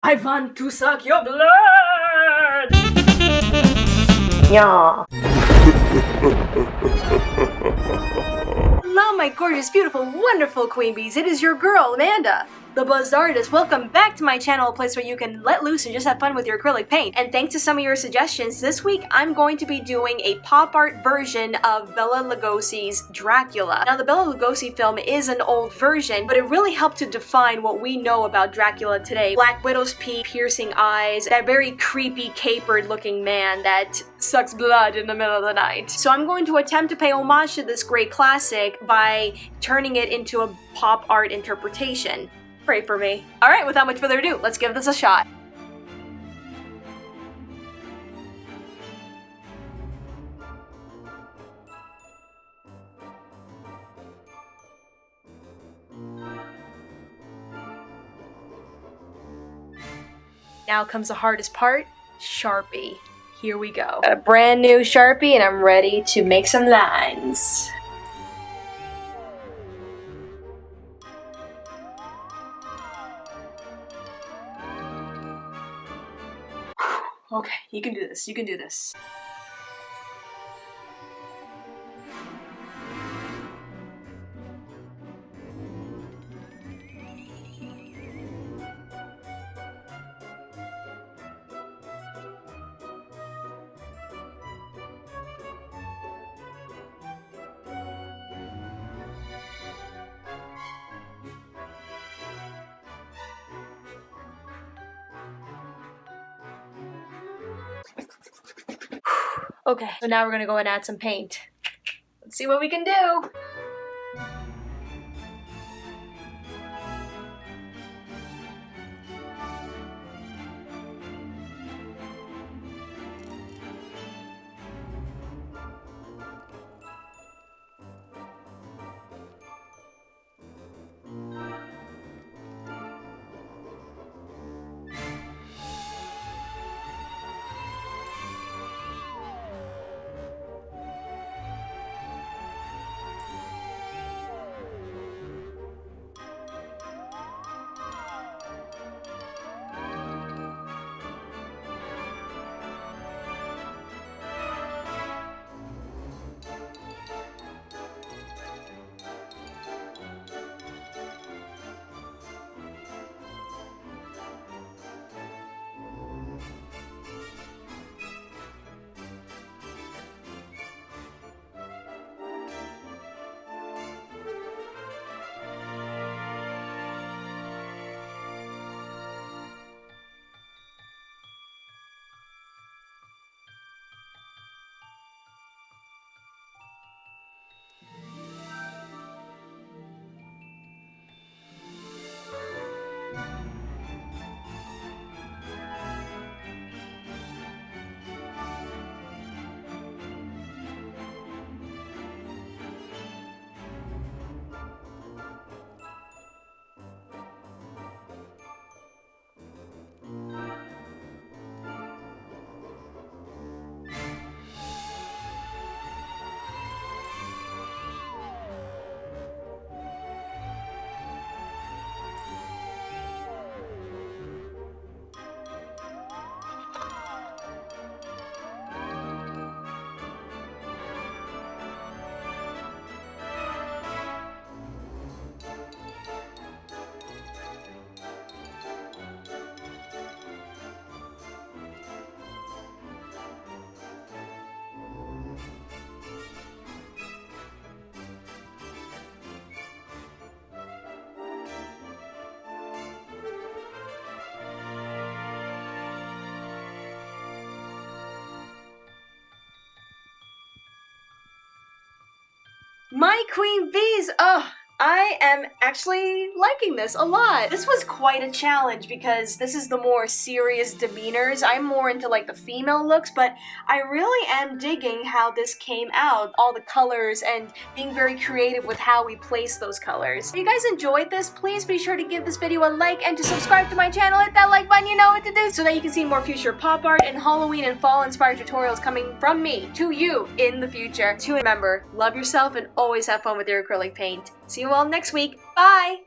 I want to suck your blood! Yeah. Hello, my gorgeous, beautiful, wonderful queen bees. It is your girl, Amanda, the Buzzed Artist. Welcome back to my channel, a place where you can let loose and just have fun with your acrylic paint. And thanks to some of your suggestions, this week I'm going to be doing a pop art version of Bela Lugosi's Dracula. Now, the Bela Lugosi film is an old version, but it really helped to define what we know about Dracula today. Black widow's peak, piercing eyes, that very creepy, capered-looking man that sucks blood in the middle of the night. So I'm going to attempt to pay homage to this great classic by turning it into a pop art interpretation. Pray for me. Alright, without much further ado, let's give this a shot. Now comes the hardest part, Sharpie. Here we go. Got a brand new Sharpie and I'm ready to make some lines. Okay, you can do this, you can do this. Okay, so now we're gonna go and add some paint. Let's see what we can do. My queen bees! Oh, I am actually liking this a lot. This was quite a challenge because this is the more serious demeanors. I'm more into like the female looks, but I really am digging how this came out. All the colors and being very creative with how we place those colors. If you guys enjoyed this, please be sure to give this video a like and to subscribe to my channel. Hit that like button, you know what to do, so that you can see more future pop art and Halloween and fall inspired tutorials coming from me to you in the future. To remember, love yourself and always have fun with your acrylic paint. See you all next week. Bye!